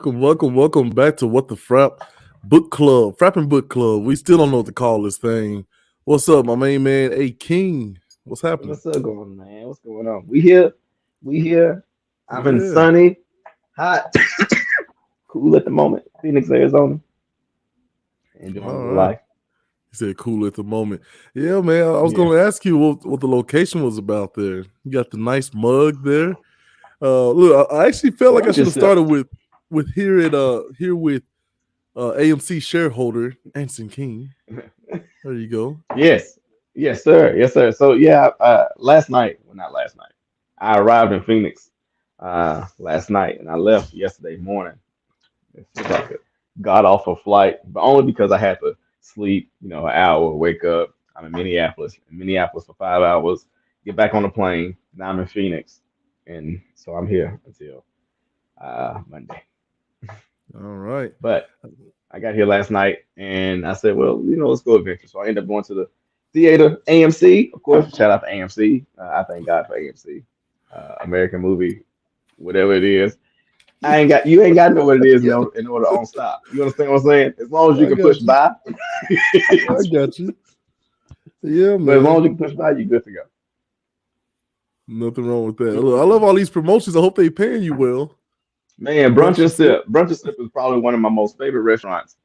welcome back to What the Frap Book Club, Frapping Book Club. We still don't know what to call this thing. What's up, my main man? Hey, King. What's happening? What's up going, man? What's going on? We here. We here. I'm in Yeah. sunny, hot, cool at the moment. Phoenix, Arizona. Enjoying All the right. life. You said cool at the moment. Yeah, man. I was Yeah. going to ask you what the location was about there. You got the nice mug there. Look, I actually felt like I Brunch should have yourself. started with here with AMC shareholder Anson King. There you go. Yes. Yes, sir. Yes, sir. So yeah, last night, well not last night. I arrived in Phoenix last night and I left yesterday morning. It's just like a god awful flight, but only because I had to sleep, an hour, wake up. I'm in Minneapolis for 5 hours, get back on the plane. Now I'm in Phoenix, and so I'm here until Monday. All right. But I got here last night, and I said, well, let's go adventure. So I ended up going to the theater, AMC, of course. Shout out to AMC. I thank God for AMC, American movie, whatever it is. You ain't got to know what it is in order to own stop. You understand what I'm saying? As long as you I can push got you. buy, I got you. Yeah, but as long as you man. can push buy, you're good to go. Nothing wrong with that. Look, I love all these promotions. I hope they paying you well. Man, brunch Brunch and and sip. sip. Brunch and sip is probably one of my most favorite restaurants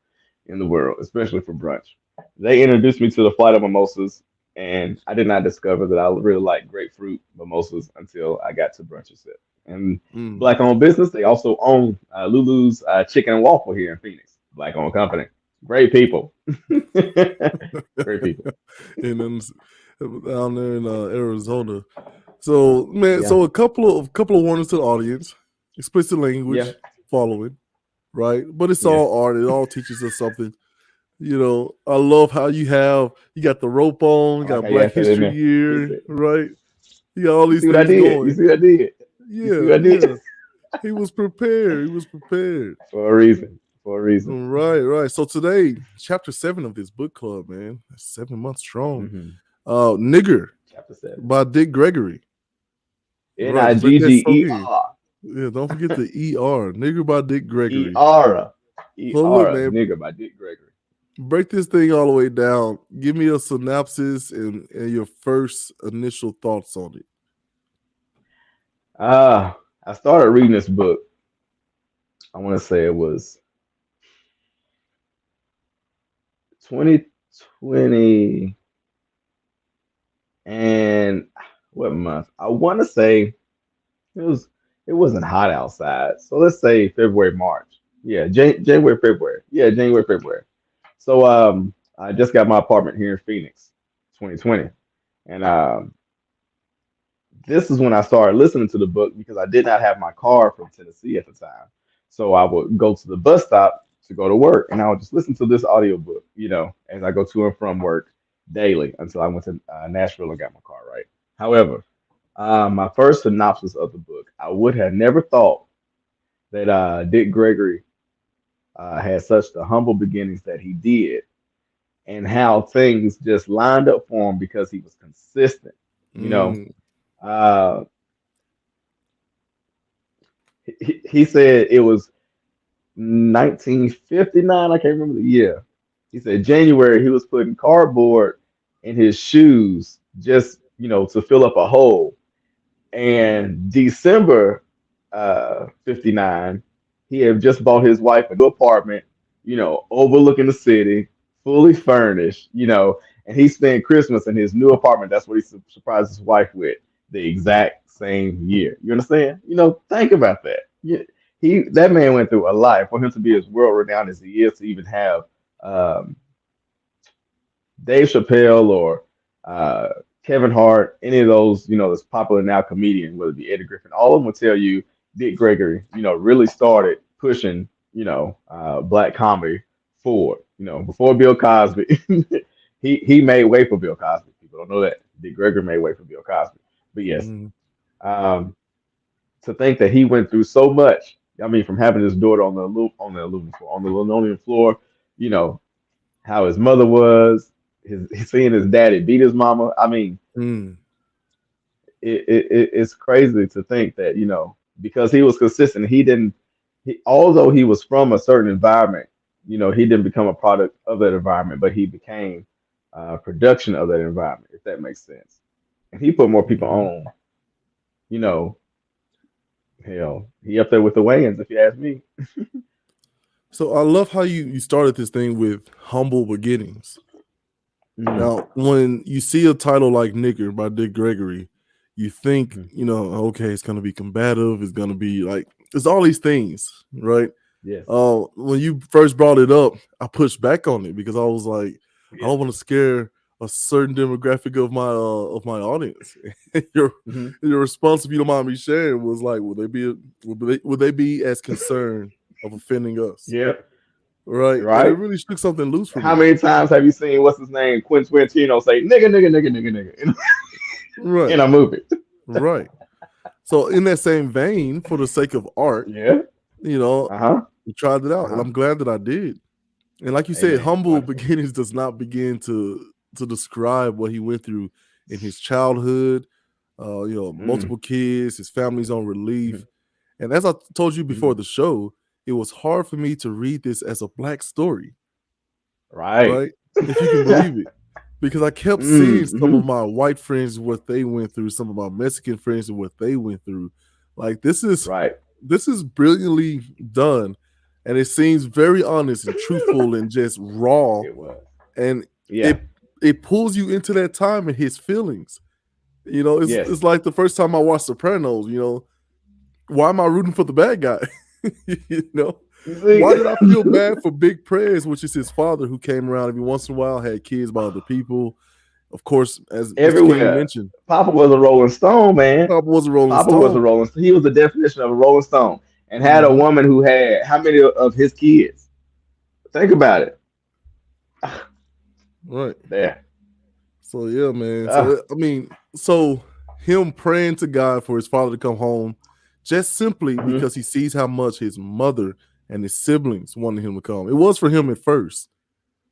in the world, especially for brunch. They introduced me to the flight of mimosas, and I did not discover that I really like grapefruit mimosas until I got to brunch and sip. And Mm. black owned business, they also own Lulu's Chicken and Waffle here in Phoenix. Black owned company. Great people. Great people. And then down there in Arizona. So man, Yeah. so a couple of warnings to the audience. Explicit Yeah. language following, right? But it's Yes. all art. It all teaches us something. I love how you got the rope on, I you like got how you Black asked that in History there. You Year, see, right? You got all you these see what I things did? You going. see what I did? You see Yeah, what I did? yeah. He was prepared. He was prepared. For a reason. For a reason. Right, right. So today, chapter 7 of this book club, man. That's 7 months strong. Hmm. Nigger Chapter 7. by Dick Gregory. Right. Break that song in. Nigger. Yeah, don't forget the ER. Nigger by Dick Gregory. Era. So look, Era. man, Nigger by Dick Gregory. break this thing all the way down. Give me a synopsis and your first initial thoughts on it. I started reading this book. I want to say it was 2020 and what month? I want to say it was it wasn't hot outside. So let's say February, March. Yeah, January, February. Yeah, January, February. So I just got my apartment here in Phoenix, 2020. And this is when I started listening to the book because I did not have my car from Tennessee at the time. So I would go to the bus stop to go to work and I would just listen to this audiobook, as I go to and from work daily until I went to Nashville and got my car, right? However, my first synopsis of the book, I would have never thought that Dick Gregory had such the humble beginnings that he did and how things just lined up for him because he was consistent. You know, Mm, uh, he said it was 1959. I can't remember the year. He said January he was putting cardboard in his shoes just to fill up a hole. And December 59, he had just bought his wife a new apartment, overlooking the city, fully furnished, and he spent Christmas in his new apartment. That's what he surprised his wife with the exact same year. You understand? Think about that. That man went through a life for him to be as world renowned as he is to even have um, Dave Chappelle or uh, Kevin Hart, any of those, that's popular now comedian, whether it be Eddie Griffin, all of them will tell you Dick Gregory, really started pushing, black comedy forward. Before Bill Cosby, he made way for Bill Cosby. People don't know that Dick Gregory made way for Bill Cosby. But yes, mm, um, to think that he went through so much. I mean, from having his daughter on the aluminum floor, on the linoleum floor, you know, how his mother was, his seeing his daddy beat his mama. I mean, mm. it's crazy to think that because he was consistent, he didn't. although he was from a certain environment, he didn't become a product of that environment, but he became production of that environment, if that makes sense. And he put more people Mhm. on, you know, hell, he up there with the Wayans, if you ask me. So I love how you started this thing with humble beginnings. Mm, Now, when you see a title like Nigger by Dick Gregory, you think, mhm. okay, it's gonna be combative, it's gonna be like it's all these things, right? Yes, When you first brought it up, I pushed back on it because I was like, I yes. don't want to scare a certain demographic of my audience. your Hmm. your response, if you don't mind me sharing, was like, would they be as concerned of offending us, Yeah, right? And it right. really shook something loose for How me, many times have you seen what's his name, Quentin Tarantino say nigga, nigga, nigga, nigga, nigga in right? a movie? Right. So in that same vein, for the sake of art, Yeah. you know, Uh huh. we tried it Uh out, and huh. I'm glad that I did. And like you said, Amen. humble Wonderful. beginnings does not begin to describe what he went through in his childhood. Mm. Multiple kids, his family's on Mhm. relief. And as I told you before Mhm. the show, it was hard for me to read this as a black story, Right. right? If you can believe it. Because I kept seeing Mm. some of Mhm. my white friends what they went through, some of my Mexican friends and what they went through. Like Right. this is brilliantly done, and it seems very honest and truthful and just raw, It was. and Yeah. it pulls you into that time and his feelings. Yes. It's like the first time I watched Sopranos. Why am I rooting for the bad guy? you know, You why did I feel see, bad for Big Prez, which is his father, who came around every once in a while, had kids by other people. Of course, as Mr. King everywhere. mentioned, Papa was a Rolling Stone, man. Papa was a Rolling Papa was a Stone. Rolling Stone. He was the definition of a Rolling Stone, and had a Hmm. woman who had how many of his kids? Think about it. Right. There. So yeah, man. Ah. So him praying to God for his father to come home, just simply Mhm. because he sees how much his mother and his siblings wanted him to come. It was for him at first,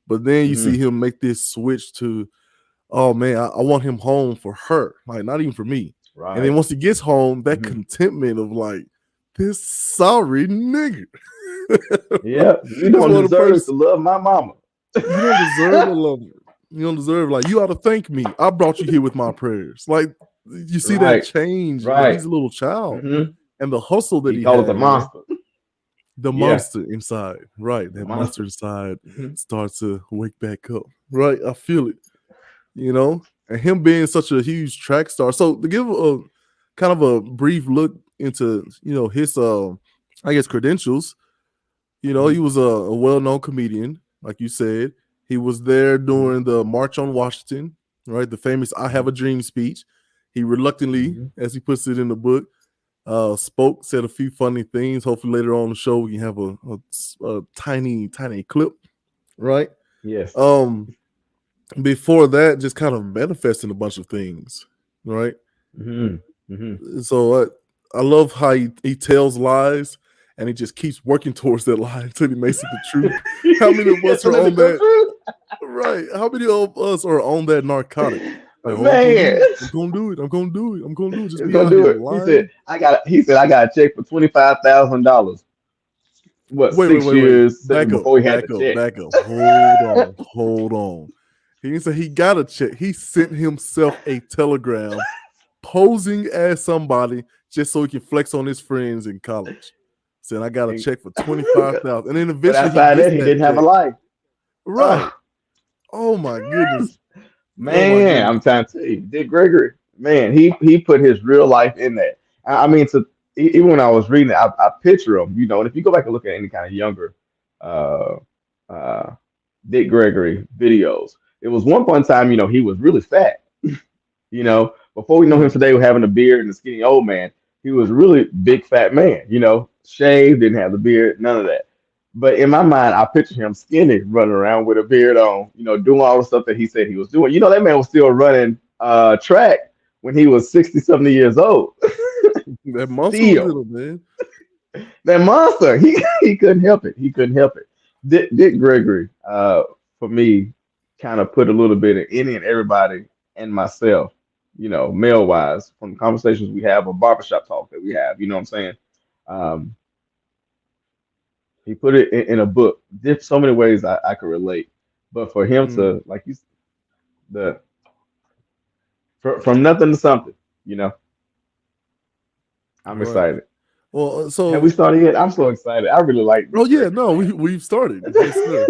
but then you see Mhm. him make this switch to, oh man, I want him home for her, like not even for me. And then Right. once he gets home, that Mhm. contentment of like this sorry nigga. Yeah. You It's don't one of the deserve to first. love my mama. You don't deserve a love. You don't deserve like you ought to thank me. I brought you here with my prayers. Like you see that Right. change when Right. he's a little child Hmm. and the hustle that He he called it a had, man. monster. The Yeah. monster inside, right? The That monster monster. inside Hmm. starts to wake back up, right? I feel it, and him being such a huge track star. So to give a kind of a brief look into his I guess credentials. He Hmm. was a well-known comedian, like you said. He was there Hmm. during the March on Washington, right? The famous "I Have Hmm. a Dream" speech. He reluctantly, Hmm. as he puts it in the book, spoke, said a few funny things. Hopefully, later on the show, we can have a tiny, tiny clip, right? Yes. Um, Before that, just kind of manifesting a bunch of things, right? Hmm. Hmm. So I love how he tells lies and he just keeps working towards that lie until he makes it the truth. How many of us So are let on it come that? true. Right. How many of us are on that narcotic? Like, oh, I'm gonna Man, do it. I'm gonna do it. I'm gonna do it. I'm gonna do it. Just he's be gonna out do here it. lying. He said I got a check for $25,000. What, Wait, 6 wait. years Back up, before he had the back up, check? back up. Hold on, hold on. He didn't say he got a check. He sent himself a telegram posing as somebody just so he can flex on his friends in college. Saying I got a And- check for 25,000, and then but eventually he outside gets that, he that didn't have a check. life. Right. Oh, Oh my goodness. Oh my man, goodness. I'm trying to tell you, Dick Gregory, man, he put his real life in that. I mean, even when I was reading it, I picture him, and if you go back and look at any kind of younger uh, uh, Dick Gregory videos, it was one point in time, he was really fat. Before we know him Mm. today, with having a beard and a skinny old man, he was really big fat man. Shaved, didn't have the beard, none of that. But in my mind, I picture him skinny, running around with a beard on, doing all the stuff that he said he was doing. That man was still running track when he was 60, 70 years old. That muscle was in Still, him, man. that monster, he couldn't help it. He couldn't help it. Dick Gregory, for me, kind of put a little bit of any and everybody and myself, male wise, from the conversations we have or barbershop talk that we have. You know what I'm saying? Um, He put it in a book. There's so many ways I could relate. But for him Mm, to like you the from nothing to something, you know, I'm right. excited. Well, Have we so started yet? I'm so excited. I really like oh Dick yeah, Gregory, no, man. we've started. Yes, sir.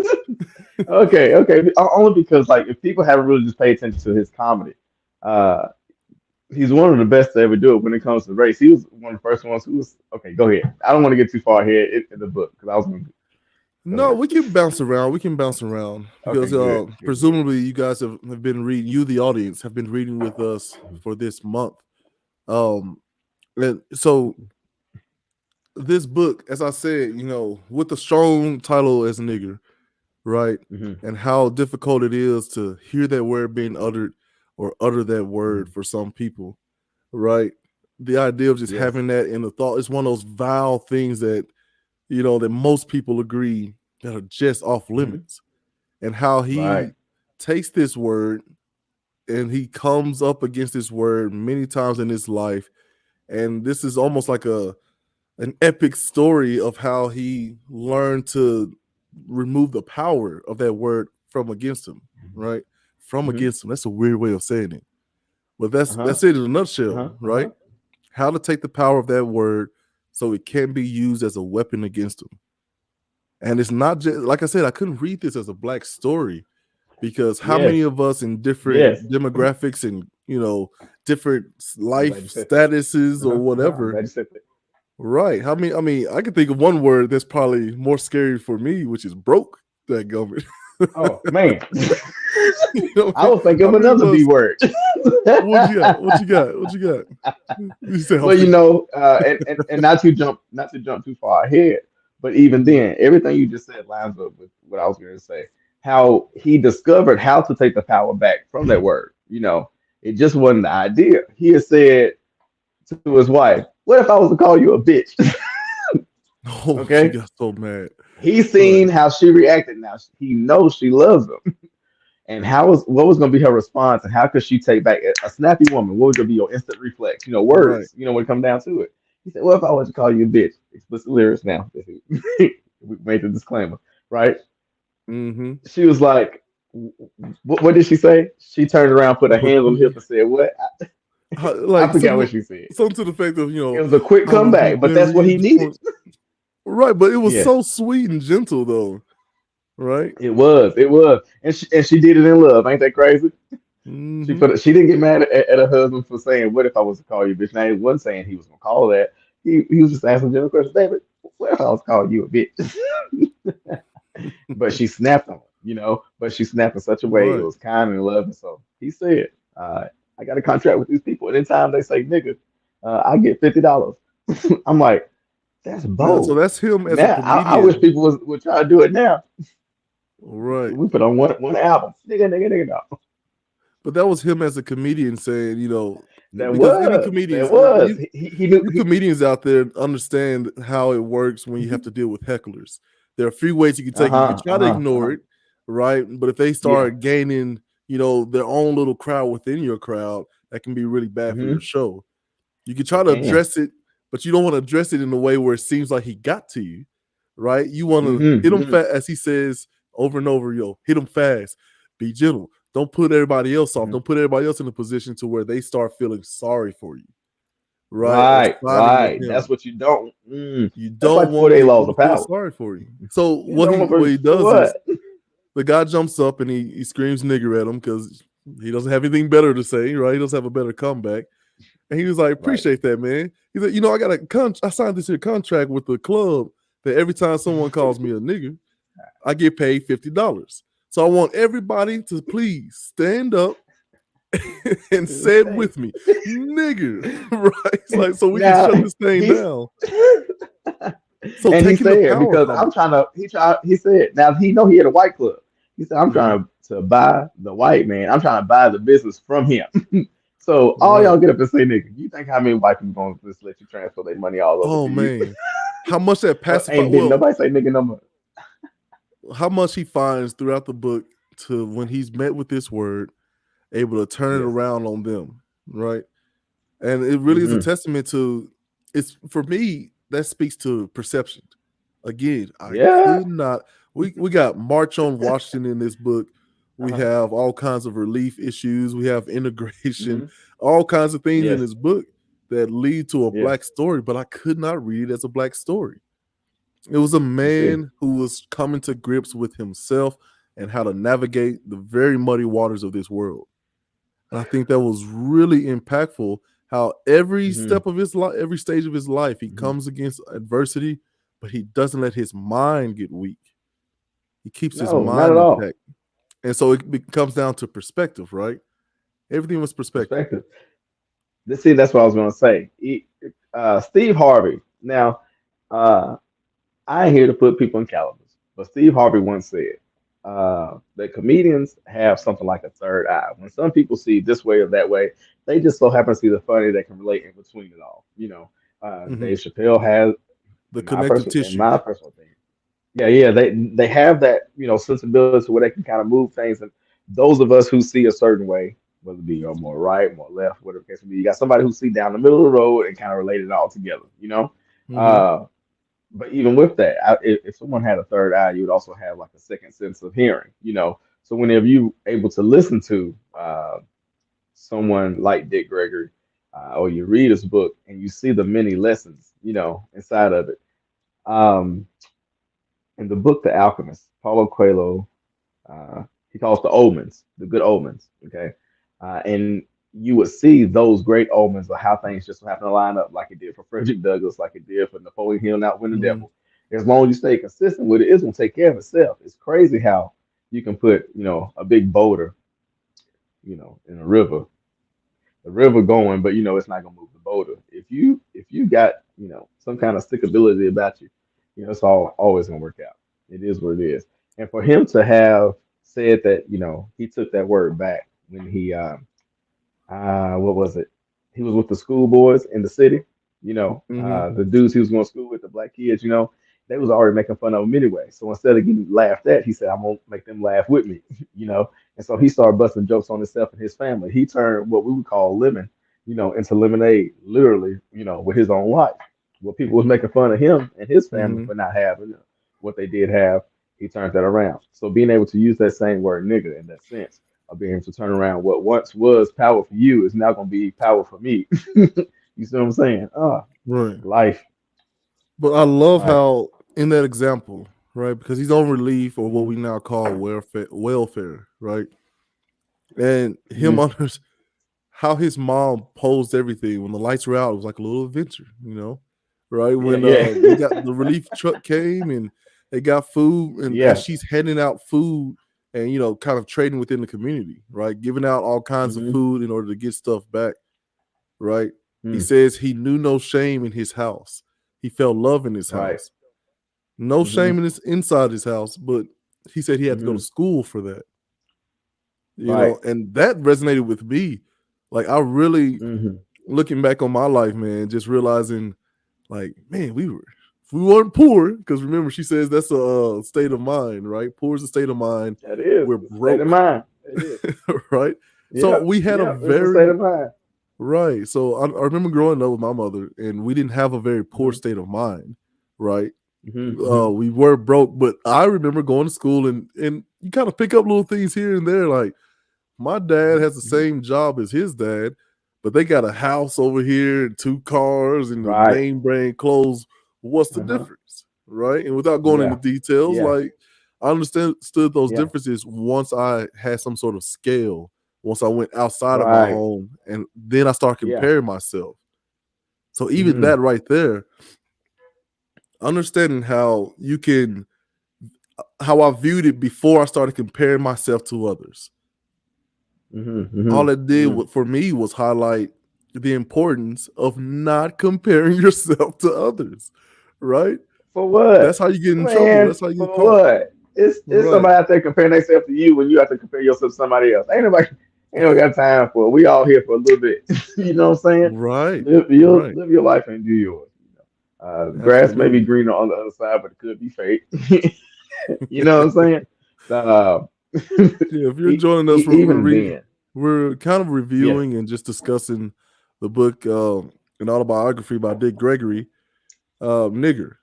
Okay, okay. Only because like if people haven't really just paid attention to his comedy, uh, he's one of the best to ever do it when it comes to race. He was one of the first ones who was okay. Go ahead. I don't want to get too far ahead in the book because I was going to go No, ahead. we can bounce around. We can bounce around Okay, because good, good, good. presumably you guys have been reading. You, the audience, have been reading with us for this month. Um, and so this book, as I said, with the strong title as Nigger, right? Hmm. And how difficult it is to hear that word being uttered or utter that word Hmm. for some people, right? The idea of just Yes. having that in the thought is one of those vile things that most people agree that are just off Hmm. limits. And how Right. he takes this word and he comes up against this word many times in his life. And this is almost like an epic story of how he learned to remove the power of that word from against him, right? From Hmm. against him. That's a weird way of saying it. But Uh that's huh. that's it in a Uh nutshell, huh. Uh right? huh. How to take the power of that word so it can be used as a weapon against him. And it's not just like I said, I couldn't read this as a black story because how many Yes. of us in Yes. different demographics and different I'm glad life you said that. statuses Uh or huh. Uh huh. I'm whatever. glad you said that. Right. I mean, I can think of one word that's probably more scary for me, which is broke. That government. Oh man, I was thinking How of many of another B us? word. What you got? What you got? What you got? You say I'm Well, you thinking. know, and not to jump too far ahead, but even Mhm. then, everything you just said lines up with what I was going to say. How he discovered how to take the power back from that word. You know, it just wasn't the idea. He had said to his wife, "What if I was to call you a bitch?" Oh, she Okay. got so mad. He's Right. seen how she reacted. Now he knows she loves him. And what was going to be her response, and how could she take back a snappy woman? What would going to be your instant reflex? You know, Right. words. You know, when it come down to it. He said, "Well, if I was to call you a bitch, explicit lyrics now." We made the disclaimer, right? Mm-hmm. She was like, "What did she say?" She turned around, put her hands on the hip, and said, "What?" I Like forgot what she said. something to the effect of It was a quick I will be comeback, but that's what very he needed. disappointed. Right, but it was Yes, so sweet and gentle though. Right. it was. It was, and she did it in love. Ain't that crazy? Mm-hmm. She didn't get mad at her husband for saying, "What if I was to call you a bitch?" Now he wasn't saying he was gonna call her that. He was just asking general questions, David. What if I was calling you a bitch? But she snapped on him, you know. But she snapped in such a way it Right. was kind and loving. So he said, "I got a contract with these people. Anytime they say nigga, I get $50." I'm like, that's So bold. that's him as a Now I wish comedian. people would try to do it now. Right. We put on one album, nigga, nigga, nigga. No. But that was him as a comedian saying, That because any was that comedians, was he knew you he. comedians out there understand how it works when you have to deal with hecklers. There are a few ways you can Uh take it. You can huh. try Uh to huh. Uh ignore huh. it, right? But if they Yeah. start gaining, their own little crowd within your crowd, that can be really bad for your Hmm. show. You can try It to can. address it, but you don't want to address it in a way where it seems like he got to you, right? You want to Hmm. hit him Hmm. fast, as he says over and over, hit him fast, be gentle. Don't put everybody else off. Hmm. Don't put everybody else in a position to where they start feeling sorry for you, right? Or Right. siding with Right. That's him. what you don't. Mm. You That's don't like want 48 laws them to of feel power. sorry for you. So You what don't he what remember he for does is what? the guy jumps up and he screams nigger at him because he doesn't have anything better to say, right? He doesn't have a better comeback. And he was like, Right. appreciate that, man. He said, I got I signed this here contract with the club that every time someone calls me a nigger, I get paid $50. So I want everybody to please stand up and say it Say. with me, nigger. Right? It's like so we can Now shut this thing he's down. So and he taking the said power because from I'm it. trying to he said now he know he had a white club. He said I'm Mhm. trying to buy the white man. I'm trying to buy the business from him. So all Right. y'all get up and say nigga. You think how many white people gonna just let you transfer their money all over Oh to you? man. How much that pacified Ain't didn't well, nobody say nigga no more. how much he finds throughout the book to when he's met with this word, able to turn it Yes. around on them, right? And it really is a Hmm. testament to it's for me that speaks to perception, Again, I Yeah. could not. We got March on Washington in this book. We Uh-huh. have all kinds of relief issues. We have integration, Hmm. all kinds of things in Yes. this book that lead to a Yeah. black story, but I could not read it as a black story. It was a You see. man who was coming to grips with himself and how to navigate the very muddy waters of this world. And I think that was really impactful how every Hmm. step of his life, every stage of his life, he Hmm. comes against adversity, but he doesn't let his mind get weak. He keeps his No, not at mind all. intact. And so comes down to perspective, right? Everything was perspective. Perspective. See, that's what I was going to say. Steve Harvey. Now, uh, I ain't here to put people in calendars, but Steve Harvey once said that comedians have something like a third eye. When some people see this way or that way, they just so happen to see the funny that can relate in between it all. Hmm. Dave Chappelle has, The connective in tissue. my personal opinion. Yeah, yeah, they have that sensibility where they can kind of move things, and those of us who see a certain way, whether it be more right, more left, whatever the case may be, you got somebody who see down the middle of the road and kind of relate it all together. Hmm. Uh, but even with that, if someone had a third eye, you would also have like a second sense of hearing. So whenever you able to listen to someone like Dick Gregory, or you read his book and you see the many lessons, inside of it. Um, in the book The Alchemist, Paulo Coelho, he calls the omens, the good omens. Okay, and you would see those great omens of how things just happen to line up, like it did for Frederick Douglass, like it did for Napoleon Hill, not win the Hmm. devil. As long as you stay consistent with it, it's gonna take care of itself. It's crazy how you can put, a big boulder, in a river, the river going, but it's not gonna move the boulder. If you got some kind of stickability about you, it's all always gonna work out. It is what it is. And for him to have said that, he took that word back when he what was it? He was with the schoolboys in the city. Hmm. The dudes he was going to school with, the black kids. They was already making fun of him anyway. So instead of getting laughed at, he said, "I'm gonna make them laugh with me." you know. And so he started busting jokes on himself and his family. He turned what we would call living, into lemonade, literally, with his own life. What people was making fun of him and his family Hmm. for not having what they did have, he turned that around. So being able to use that same word nigga in that sense of being able to turn around what once was power for you is now going to be power for me. You see what I'm saying? Right. Life, But I love life. how in that example, right? Because he's on relief or what Hmm. we now call welfare, right? And him Hmm. under how his mom posed everything when the lights were out, it was like a little adventure, right? Yeah, When yeah, they got the relief truck came and they got food, and as yeah. she's handing out food and kind of trading within the community, right? Giving out all kinds of Hmm. food in order to get stuff back, right? He Mm. says he knew no shame in his house. He felt love in his Right. house. No Hmm. shame in his inside his house, but he said he had to go to Hmm. school for that, Right. and that resonated with me. Like I really Hmm. looking back on my life, man, just realizing, like, man, we weren't poor because remember she says that's a state of mind, right? Poor is a state of mind. That is We're the state of broke, mind. It is. right? So Yep. we had a Yep. It's a state very of mind. right. So I remember growing up with my mother, and we didn't have a very poor Hmm. state of mind, right? Hmm. Hmm. We were broke, but I remember going to school and you kind of pick up little things here and there, like my dad Hmm. has the Hmm. same job as his dad, but they got a house over here and two cars and the Right. name brand clothes. What's the Uh huh. difference? Right. And without going into Yeah. details, Yeah. like I understood those Yeah. differences once I had some sort of scale, once I went outside of my Right. home and then I started Yeah. comparing myself. So even Hmm. that right there, understanding how you can how I viewed it before I started comparing myself to others. Hmm. Hmm. All it did Hmm. for me was highlight the importance of not comparing yourself to others, right? For That's what? how you get in trouble. Man, That's how you get for caught. what? It's Right, somebody out there comparing themselves to you when you have to compare yourself to somebody else. Ain't nobody got time for it. We all here for a little bit. You know what I'm saying? right, right. Live your life and do yours. Grass may be Absolutely. greener on the other side, but it could be fake. You know what I'm saying? Uh, Yeah, if you're joining us, even then, we're kind of yes. reviewing and just discussing the book, an autobiography by Dick Gregory, Nigger.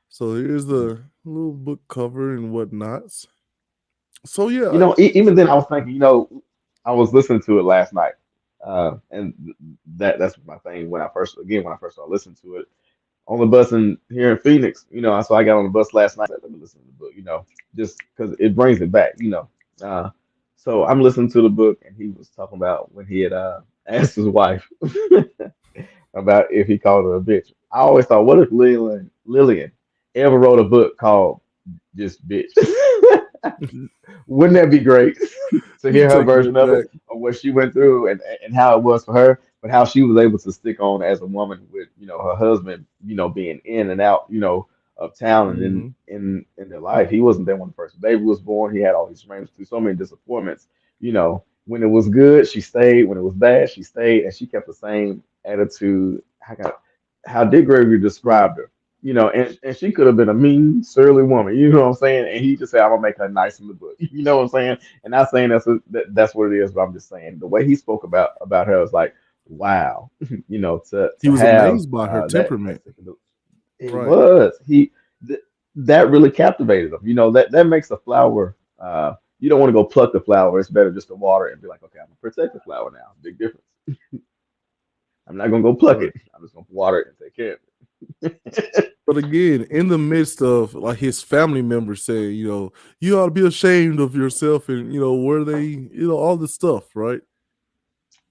So here's the little book cover and whatnots. So yeah, Even then, I was thinking, I was listening to it last night, and that's my thing when I first started listening to it on the bus in here in Phoenix. So I got on the bus last night. Let me listen to the book. Just because it brings it back. Uh, so I'm listening to the book, and he was talking about when he had asked his wife about if he called her a bitch. I always thought, what if Lillian ever wrote a book called just bitch? Wouldn't that be great to you hear her taking version it of it, back. of what she went through and how it was for her, but how she was able to stick on as a woman with, her husband, being in and out, of town and Hmm. in their life. He wasn't there when the first baby was born. He had all these ran through so many disappointments. When it was good, she stayed. When it was bad, she stayed, and she kept the same attitude. How Dick Gregory Right. described her. And she could have been a mean, surly woman, you know what I'm saying? And he just said, I'm gonna make her nice in the book. You know what I'm saying? And not saying that's what it is, but I'm just saying the way he spoke about her was like, wow, to He was have amazed by her that temperament. it Right. was th- that really captivated him. That makes a flower. You don't want to go pluck the flower. It's better just to water it and be like, okay, I'm gonna protect the flower now. Big difference. I'm not gonna go pluck Right. it. I'm just gonna water it and take care of it. But again, in the midst of like his family members saying, you ought to be ashamed of yourself, and where they, all this stuff, right?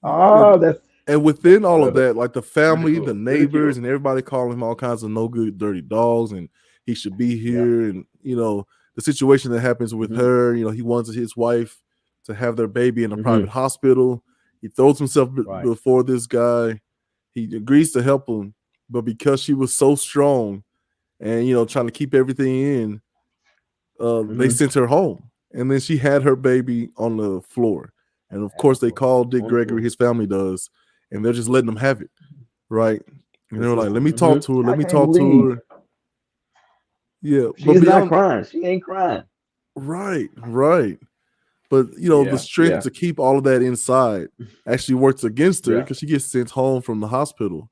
Oh, And, that's and that's within part all of of it. that, like the family, the neighbors, Ridicule. and everybody calling him all kinds of no good, dirty dogs, and he should be Yep. here. And the situation that happens with Hmm. her, he wants his wife to have their baby in a private Hmm. hospital. He throws himself Right. before this guy. He agrees to help him, but because she was so strong and trying to keep everything in, they Hmm. sent her home, and then she had her baby on the floor. And of course, they called Dick On the Gregory, floor. his family does, and they're just letting them have it, right? And they It's were like, just, "Let me talk to her. I Let me can't talk to believe her." Yeah, but she's not beyond crying. She ain't crying. right, right. But the Yeah. strength Yeah. to keep all of that inside actually works against her Yeah. because she gets sent home from the hospital,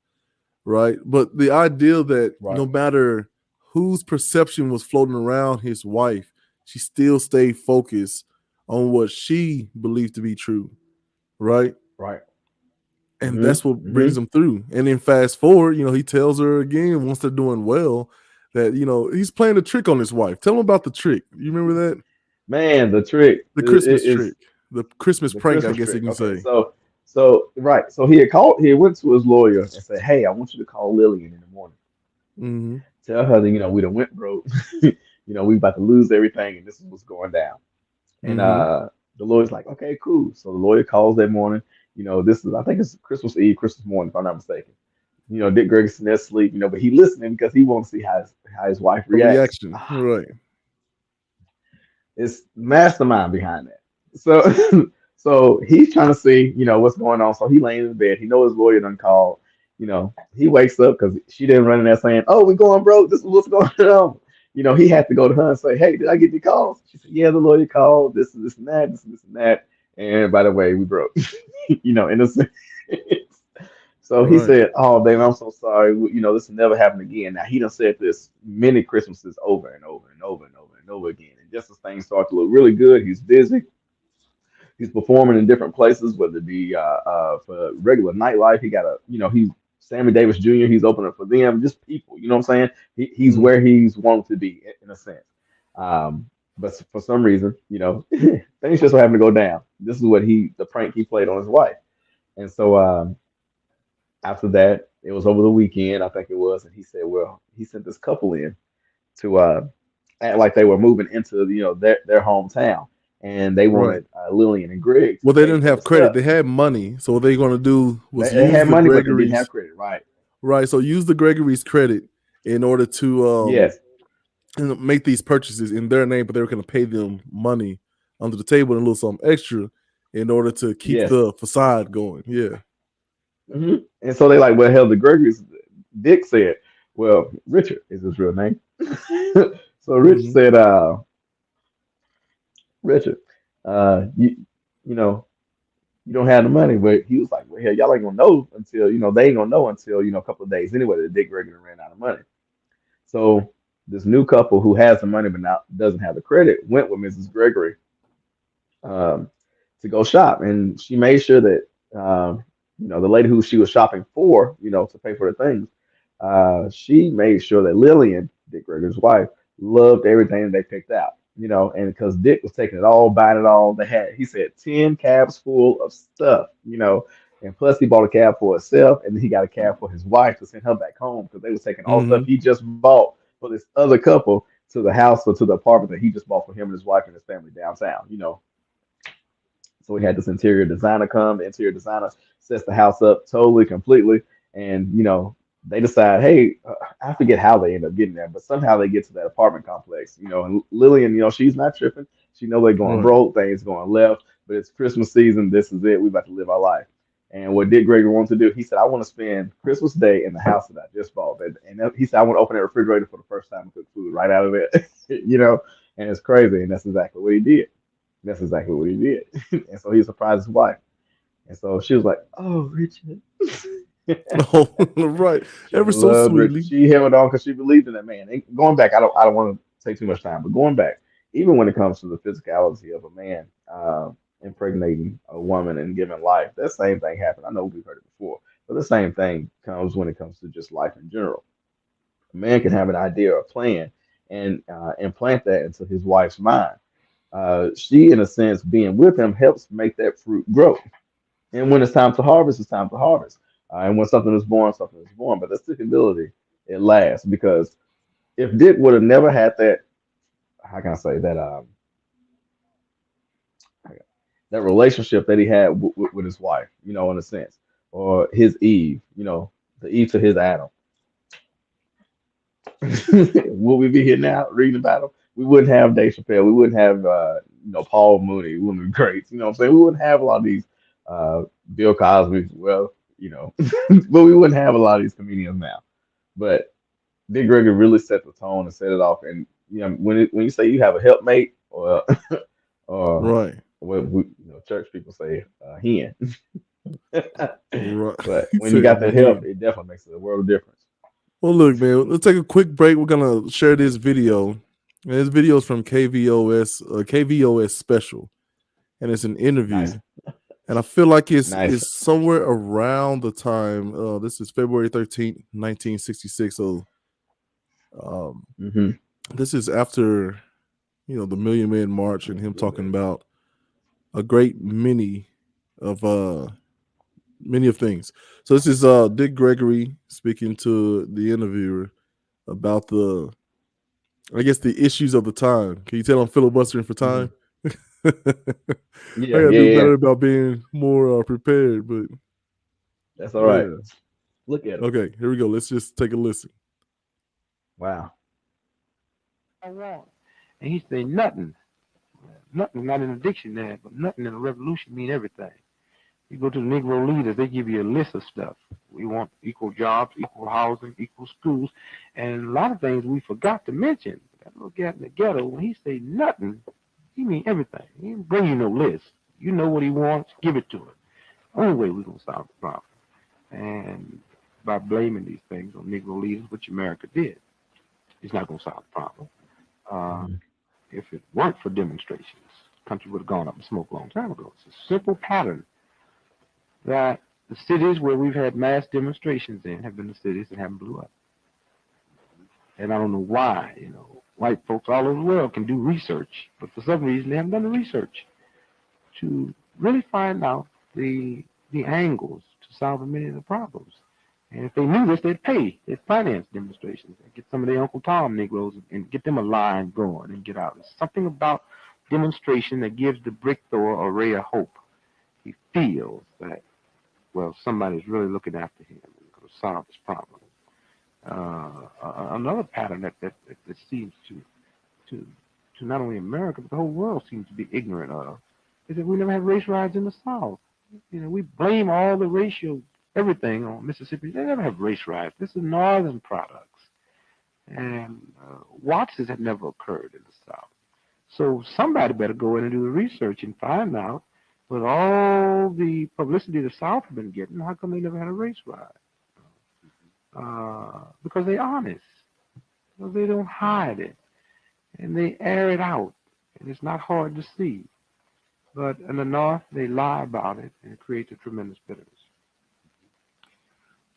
right? But the idea that Right. no matter whose perception was floating around his wife, she still stayed focused on what she believed to be true, right? Right. And Hmm. that's what Hmm. brings him through. And then fast forward, he tells her again once they're doing well that he's playing a trick on his wife. Tell him about the trick. You remember that? Man, the trick The Christmas is trick, the Christmas the prank, I Christmas guess you trick. can Okay, say. so right, so he went to his lawyer and said, "Hey, I want you to call Lillian in the morning. Hmm. Tell her that we done went broke. We about to lose everything, and this is what's going down." And Hmm. the lawyer's like, "Okay, cool." So the lawyer calls that morning. This is I think it's Christmas Eve, Christmas morning, if I'm not mistaken. Dick Gregerson is asleep. But he listening because he wants to see how his wife A reacts. reaction, right? It's mastermind behind that. So so he's trying to see, what's going on. So he laying in bed. He knows his lawyer done called. He wakes up because she didn't run in there saying, "Oh, we're going broke. This is what's going on." He had to go to her and say, "Hey, did I get the calls?" She said, "Yeah, the lawyer called. This is this and that. This is this and that. And by the way, we broke." In a sense. So he Right. said, "Oh, baby, I'm so sorry. This will never happen again." Now he done said this many Christmases over and over and over and over and over again. And just as things start to look really good, he's busy. He's performing in different places, whether it be for regular nightlife. He got he's Sammy Davis Jr. He's opening for them, just people. You know what I'm saying? He's where Hmm. he's wanted to be in a sense. But for some reason, things just happen to go down. This is the prank he played on his wife. And so after that, it was over the weekend, I think it was, and he said, well, he sent this couple in to act like they were moving into their hometown, and they Right. wanted Lillian and Greg to Well, they pay didn't for the have credit. stuff. They had money. So what they're going to do was They use had the money, but they didn't have Gregory's, credit, right? right? So use the Gregory's credit in order to Yes, make these purchases in their name, but they were going to pay them money under the table and a little something extra in order to keep yes. the facade going. Yeah. And so they like, well, hell, the Gregory's. Dick said, well, Richard is his real name. So Richard Hmm. said, Richard, you know, you don't have the money. But he was like, well, hell, y'all ain't gonna know until they ain't gonna know until a couple of days anyway that Dick Gregory ran out of money. So this new couple who has the money but not doesn't have the credit went with Mrs. Gregory um, to go shop, and she made sure that the lady who she was shopping for, to pay for the things, she made sure that Lillian, Dick Gregory's wife, loved everything that they picked out. And because Dick was taking it all, buying it all, he said 10 cabs full of stuff, and plus he bought a cab for himself, and then he got a cab for his wife to send her back home because they was taking all the stuff Mm-hmm. he just bought for this other couple to the house or to the apartment that he just bought for him and his wife and his family downtown. So we had this interior designer come. The interior designer sets the house up totally, completely, and they decide, hey, I forget how they end up getting there, but somehow they get to that apartment complex. And Lillian, she's not tripping. She know they're going Right. broke, things going left, but it's Christmas season. This is it. We about to live our life. And what Dick Gregory wanted to do, he said, I want to spend Christmas Day in the house that I just bought. And he said, I want to open that refrigerator for the first time and cook food right out of it. And it's crazy. And that's exactly what he did. That's exactly what he did. And so he surprised his wife. And so she was like, "Oh, Richard." Oh, right. She Ever so loved Richard. sweetly. She held on because she believed in that man. And going back, I don't want to take too much time, but going back, even when it comes to the physicality of a man impregnating a woman and giving life, that same thing happened. I know we've heard it before, but the same thing comes when it comes to just life in general. A man can have an idea or a plan and implant that into his wife's mind. She, in a sense, being with him helps make that fruit grow. And when it's time to harvest, it's time to harvest. And when something is born, something is born. But the stickability, it lasts because if Dick would have never had that, how can I say that, that relationship that he had with his wife, in a sense, or his Eve, the Eve to his Adam, would we be here now reading about him? We wouldn't have Dave Chappelle. We wouldn't have Paul Mooney. We wouldn't be great. You know what I'm saying? We wouldn't have a lot of these uh, Bill Cosby. Well, but we wouldn't have a lot of these comedians now. But Dick Gregory really set the tone and set it off. And when you say you have a helpmate or Right. what church people say hen, Right. but He when you said got I'm a that help, hen. it definitely makes a world of difference. Well, look, man, let's take a quick break. We're gonna share this video. And this video is from KVOS special, and it's an Nice, interview. And I feel like it's nice. it's somewhere around the time. This is February 13th, 1966. So um, Hmm. this is after the Million Man March and him talking about a great of many of things. So this is Dick Gregory speaking to the interviewer about I guess the issues of the time. Can you tell I'm filibustering for Hmm. time? I Yeah, gotta yeah, do yeah. better about being more prepared, but That's all right. yeah. Look at him. Okay, here we go. Let's just take a listen. Wow. I want. And he say nothing. Nothing not in the dictionary, but nothing in a revolution mean everything. You go to the Negro leaders, they give you a list of stuff. We want equal jobs, equal housing, equal schools, and a lot of things we forgot to mention. That little guy in the ghetto, when he say nothing, he mean everything. He didn't bring you no list. You know what he wants, give it to him. Only way we're gonna solve the problem. And by blaming these things on Negro leaders, which America did, it's not gonna solve the problem. Uh, Mhm. if it weren't for demonstrations, the country would have gone up in smoke a long time ago. It's a simple pattern that the cities where we've had mass demonstrations in have been the cities that haven't blew up. And I don't know why, white folks all over the world can do research, but for some reason they haven't done the research to really find out the angles to solve many of the problems. And if they knew this, they'd pay. They'd finance demonstrations. They'd get some of their Uncle Tom Negroes and get them a line going and get out. There's something about demonstration that gives the brick thrower a ray of hope. He feels that, well, somebody's really looking after him and going to solve his problem. Another pattern that seems to to not only America but the whole world seems to be ignorant of is that we never had race riots in the South. We blame all the racial everything on Mississippi. They never have race riots. This is northern products, and Watsons have never occurred in the South. So somebody better go in and do the research and find out, with all the publicity the South have been getting, how come they never had a race riot? Because they're honest. Well, they don't hide it, and they air it out, and it's not hard to see. But in the North, they lie about it, and it creates a tremendous bitterness.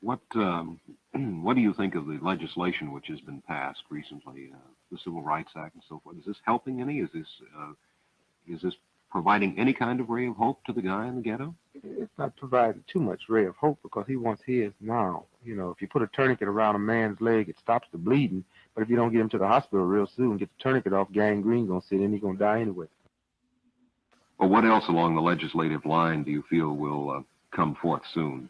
What what do you think of the legislation which has been passed recently, the Civil Rights Act and so forth? Is this helping any? Is this providing any kind of ray of hope to the guy in the ghetto? It's not providing too much ray of hope because he wants his now. You know, if you put a tourniquet around a man's leg, it stops the bleeding. But if you don't get him to the hospital real soon, get the tourniquet off, gangrene gonna sit in, he's gonna die anyway. Or what else along the legislative line do you feel will come forth soon?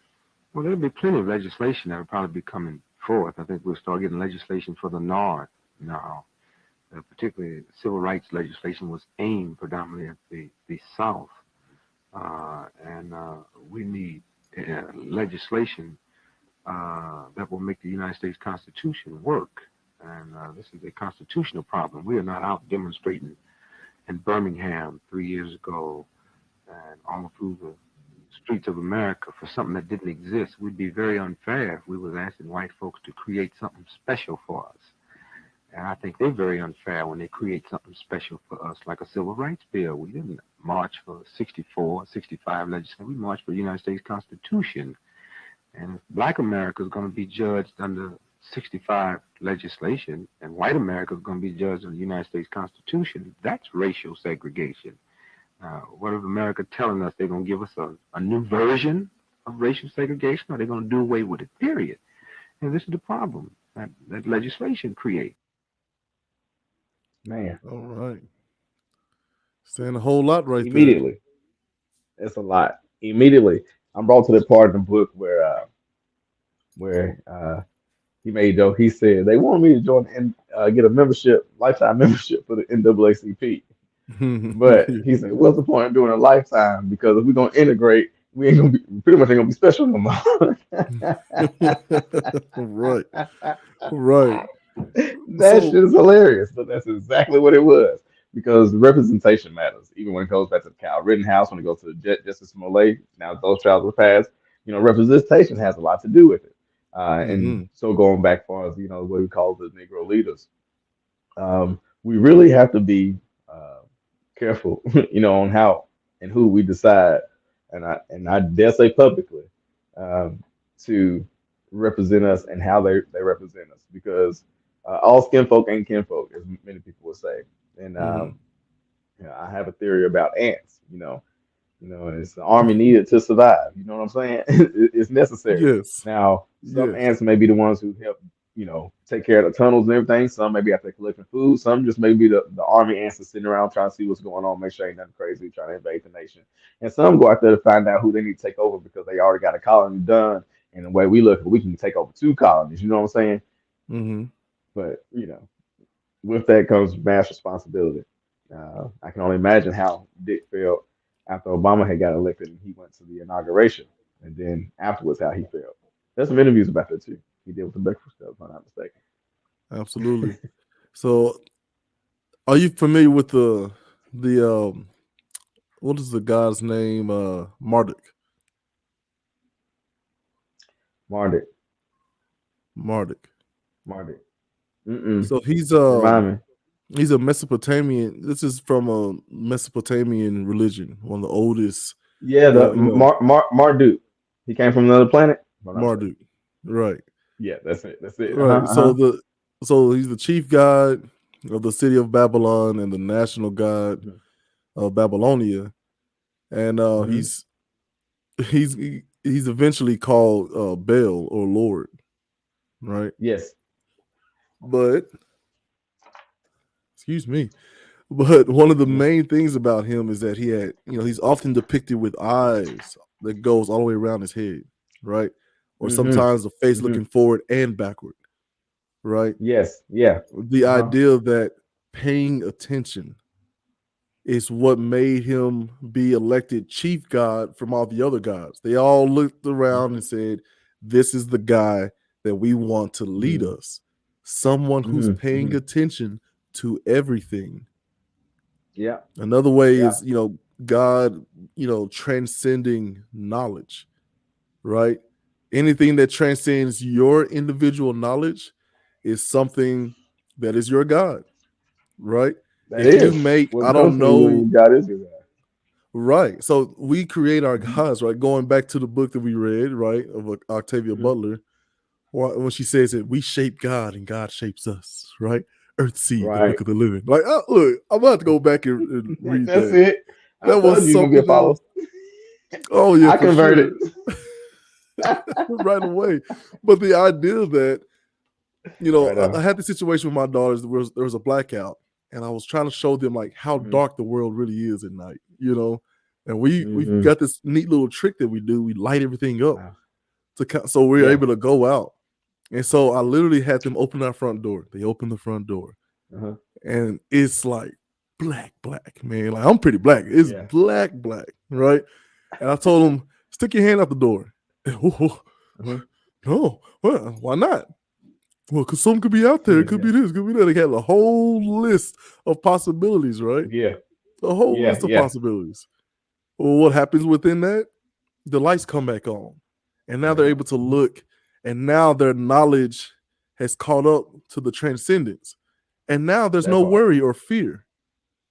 Well, there'll be plenty of legislation that will probably be coming forth. I think we'll start getting legislation for the North now. Particularly, civil rights legislation was aimed predominantly at the South. And we need legislation that will make the United States Constitution work. And this is a constitutional problem. We are not out demonstrating in Birmingham 3 years ago and all through the streets of America for something that didn't exist. We'd be very unfair if we was asking white folks to create something special for us. And I think they're very unfair when they create something special for us, like a civil rights bill. We didn't march for 64, 65 legislation. We marched for the United States Constitution. And if black America is going to be judged under 65 legislation and white America is going to be judged under the United States Constitution, that's racial segregation. What is America telling us? They're going to give us a new version of racial segregation, or they're going to do away with it, period. And this is the problem that legislation creates. Man, All right. Saying a whole lot right there. immediately. It's a lot. Immediately, I'm brought to the part in the book where he made though. He said they wanted me to join and get a membership, lifetime membership for the NAACP. But he said, "What's the point of doing a lifetime? Because if we're gonna integrate, we ain't gonna be pretty much ain't gonna be special no more." Right. Right. That So shit is hilarious, but that's exactly what it was. Because representation matters, even when it goes back to the Cal Rittenhouse, when it goes to the Justice Smollett. Now that those trials were passed, representation has a lot to do with it. And mhm. so going back far as what we call the Negro leaders, we really have to be careful, on how and who we decide, and I dare say publicly, um, to represent us and how they represent us, because all skin folk ain't kinfolk, as many people would say. And Mhm. I have a theory about ants. It's the army needed to survive. You know what I'm saying? It's necessary. Yes. Now, some Yes. ants may be the ones who help, take care of the tunnels and everything. Some maybe after collecting food. Some just maybe the army ants are sitting around trying to see what's going on, make sure ain't nothing crazy, trying to invade the nation. And some go out there to find out who they need to take over because they already got a colony done. And the way we look, we can take over two colonies. You know what I'm saying? Mhm. But with that comes mass responsibility. I can only imagine how Dick felt after Obama had got elected and he went to the inauguration, and then afterwards how he felt. There's some interviews about that too. He did with the Breakfast Club, if I'm not Absolutely. So, are you familiar with the what is the guy's name? Marduk. Mardik, Marduk. Mardik. Mm-mm. So Remind me. he's a Mesopotamian. This is from a Mesopotamian religion, one of the oldest. Yeah, the Marduk. He came from another planet. If I'm not mistaken. Marduk. Right. Yeah, that's it. That's it. Uh huh. Right. Uh huh. So he's the chief god of the city of Babylon and the national god of Babylonia, and Hmm. he's eventually called Baal or Lord, right? Yes. But excuse me, but one of the Hmm. main things about him is that he's often depicted with eyes that goes all the way around his head, right? Or Hmm. sometimes the face Hmm. looking forward and backward, right? Yes. Yeah. The Uh huh. idea that paying attention is what made him be elected chief god from all the other gods. They all looked around Hmm. and said, "This is the guy that we want to lead Hmm. us. Someone who's Hmm. paying Hmm. attention to everything." Yeah. Another way Yeah. is, God, transcending knowledge, right? Anything that transcends your individual knowledge is something. that is your God, right? That If you is make, what I comes don't from you know, when God is your God. right? So we create our Mm-hmm. gods, right? Going back to the book that we read, right, of Octavia Mm-hmm. Butler, when she says that we shape God and God shapes us, right? Earth seed, the Right. book of the living. Like, look, I'm about to go back and read That's that. it. I That told was you you're gonna be a something follower. else. Oh yeah, I for converted. sure. Right away. But the idea that, Right I on. had the situation with my daughters. There was a blackout, and I was trying to show them like how Mm-hmm. dark the world really is at night. And we Mm-hmm. got this neat little trick that we do. We light everything up Wow. so we're Yeah. able to go out. And so I literally had them open our front door. They opened the front door, Uh-huh. and it's like black, man. Like I'm pretty black. It's Yeah. black, right? And I told them, stick your hand out the door. Uh-huh. No, well, why not? Well, because some could be out there. It could Yeah. be this, could be that. They had a whole list of possibilities, right? Yeah. A whole Yeah. list of Yeah. possibilities. Well, what happens within that? The lights come back on. And now Right they're on. able to look, and now their knowledge has caught up to the transcendence. And now there's That no part. worry or fear.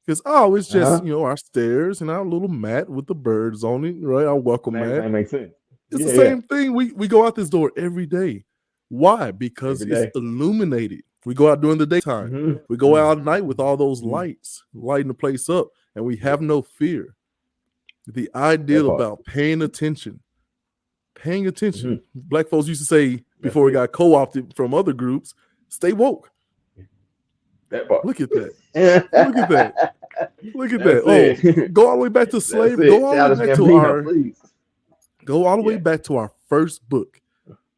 Because, oh, it's just, Uh-huh. our stairs and our little mat with the birds on it, right? Our welcome And mat. everything makes sense. It's the Yeah. Yeah. same thing. We go out this door every day. Why? Because Every it's day. illuminated. We go out during the daytime. Mm-hmm. We go out at night with all those Mm-hmm. lights, lighting the place up, and we Yeah. have no fear. The That ideal part. about paying attention. Mm-hmm. Black folks used to say That's before we it. got co-opted from other groups, stay woke. That part. Look at that. That's Look at that. Look at that. Oh, it. go all the way back to That's slavery. Go it. all the way Childish back to Gambino, our please. Yeah. first book.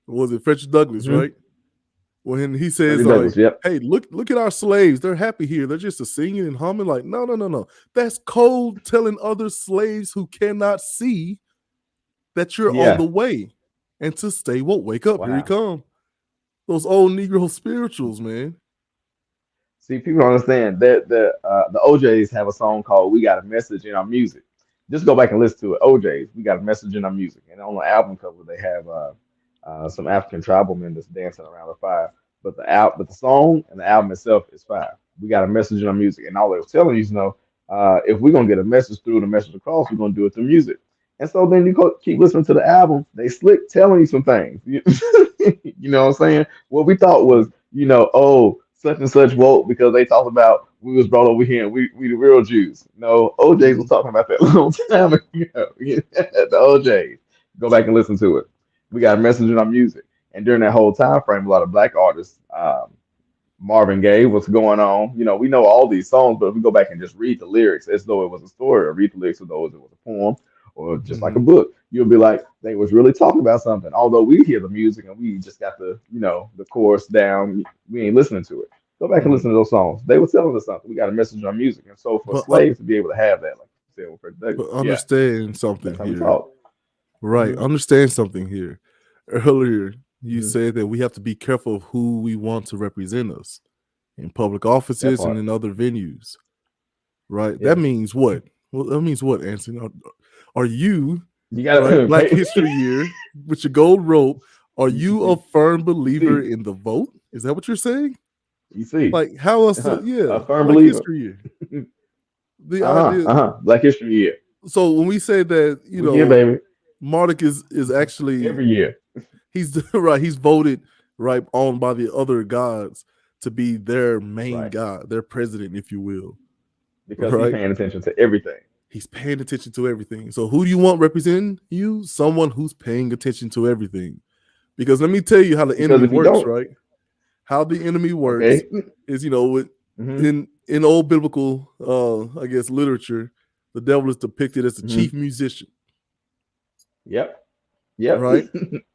Was it Frederick Douglass, Mm-hmm. right? When he says, Frederick like, Douglass. Yep. hey, look at our slaves. They're happy here. They're just a singing and humming. Like, no. That's code telling other slaves who cannot see that you're on Yeah. the way. And to stay woke. Wake up. Here he Wow. come. Those old Negro spirituals, man. See, people don't understand that the OJs have a song called "We Got a Message in Our Music." Just go back and listen to it. OJs, "We Got a Message in Our Music," and on the album cover they have some African tribal men that's dancing around the fire. But the song and the album itself is fire. We got a message in our music, and all they was telling you is, if we're gonna get a message through, the message across, we're gonna do it through music. And so then keep listening to the album. They slick telling you some things. You know what I'm saying? What we thought was, oh, such and such woke because they talked about we was brought over here and we the real Jews. No, OJ's was talking about that a long time ago. The OJ's. Go back and listen to it. We got a message in our music. And during that whole time frame, a lot of black artists, Marvin Gaye, what's going on? We know all these songs, but if we go back and just read the lyrics as though it was a story, or read the lyrics as though it was a poem, or just like a Mm-hmm. book, you'll be like, they was really talking about something. Although we hear the music and we just got the chorus down, we ain't listening to it. Go back and Mm-hmm. listen to those songs. They were telling us something. We got a message on music. And so for But slaves to be able to have that, like you said with Fred Douglass, but yeah, understand that's something how we here. talk. Right. Hmm. Understand something here. Earlier, you Hmm. said that we have to be careful of who we want to represent us in public That offices and part. in other venues. Right. That Yeah. means what? Well, that means what, Anson? Are you, You right, gotta Black pay. History Year with your gold rope? Are you a firm You believer see, in the vote? Is that what you're saying? you see. Like, how else to, A yeah, firm Black believer. History Year. The Uh-huh. idea. Uh-huh. Black History Year. So when we say that, We here, baby. Marduk is actually Every year. he's right. He's voted right on by the other gods to be their main Right. god, their president, if you will. Because he's Right? paying attention to everything. He's paying attention to everything. So who do you want representing you? Someone who's paying attention to everything. Because let me tell you how the Because enemy if you works, don't, right? How the enemy works okay. is, with Hmm. in old biblical I guess literature, the devil is depicted as the Hmm. chief musician, Yep. Yep. right?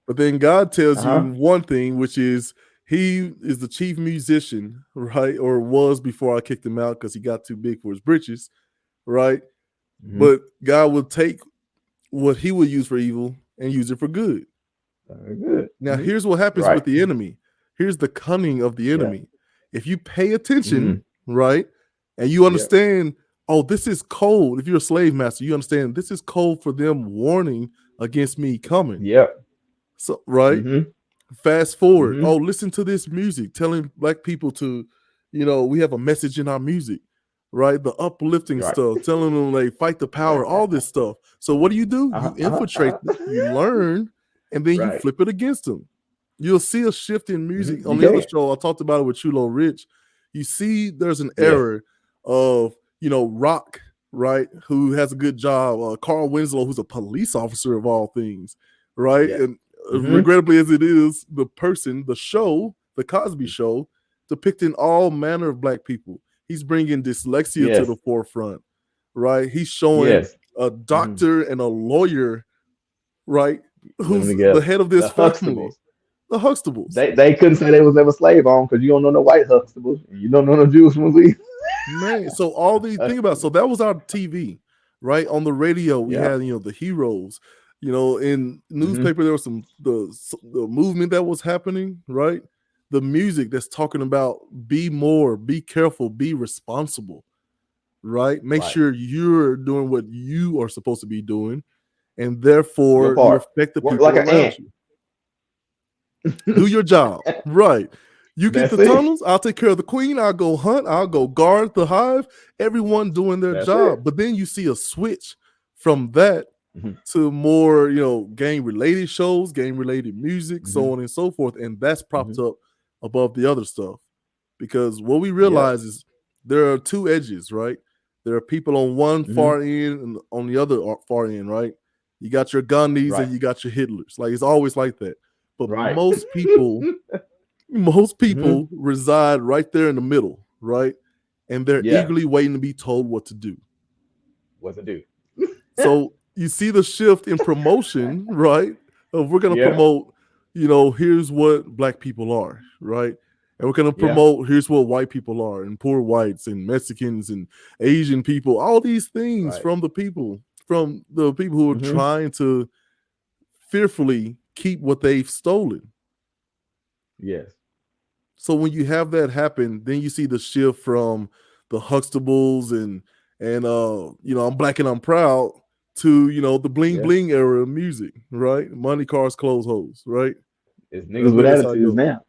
But then God tells Uh-huh. you one thing, which is he is the chief musician, right? Or was before I kicked him out because he got too big for his britches, right? Hmm. But God will take what he will use for evil and use it for good. Very good. Now, Hmm. here's what happens Right. with the enemy. Here's the cunning of the Yeah. enemy. If you pay Hmm. attention, right, and you Yep. understand, oh, this is code. If you're a slave master, you understand this is code for them warning against me coming. Yep. So, right? Hmm. Fast forward. Hmm. Oh, listen to this music, telling black people to, we have a message in our music, right? The uplifting Right. stuff, telling them they fight the power, all this stuff. So what do? You infiltrate it, you learn, and then you Right. flip it against them. You'll see a shift in music. You On the other can. show, I talked about it with Chulo Rich. You see there's an Yes. error of, Rock, right, who has a good job, Carl Winslow, who's a police officer of all things, right? Yes. And Mm-hmm. regrettably as it is, the show, the Cosby Show, depicting all manner of black people. He's bringing dyslexia to Yes. the forefront, right? He's showing Yes. a Mm. doctor and a lawyer, right, Living who's the together. head of The this family, Huxtables. the Huxtables. They couldn't say they was ever slave on because you don't know no white Huxtables. And you don't know no Jewish ones Man, so all these think about, either. so that was our TV, right? On the radio, we Yeah. had the heroes. In Mm-hmm. newspaper there was the movement that was happening, right? The music that's talking about be more, be careful, be responsible, right? Make Right. sure you're doing what you are supposed to be doing, and Your therefore you part. affect the Work people like an around ant. you. Do your job. Right. You get That's the it. tunnels, I'll take care of the queen, I'll go hunt, I'll go guard the hive, everyone doing their That's it. job. But then you see a switch from that Mm-hmm. to more, game related shows, game related music, Mm-hmm. so on and so forth. And that's Mm-hmm. propped up above the other stuff. Because what we Yep. realize is there are two edges, right? There are people on one Mm-hmm. far end and on the other far end, right? You got your Gandhis Right. and you got your Hitlers. Like it's always like that. But Right. most Mm-hmm. people reside right there in the middle, right? And they're Yeah. eagerly waiting to be told what to do. What's it do? So you see the shift in promotion, right? Of we're going to Yeah. promote, here's what black people are, right? And we're going to Yeah. promote here's what white people are, and poor whites and Mexicans and Asian people, all these things Right. from the people who are Mm-hmm. trying to fearfully keep what they've stolen. Yes. So when you have that happen, then you see the shift from the Huxtables and I'm black and I'm proud to the bling Yeah. bling era of music, right? Money, cars, clothes, hoes, right? It's I niggas with think that's how it attitudes goes. now.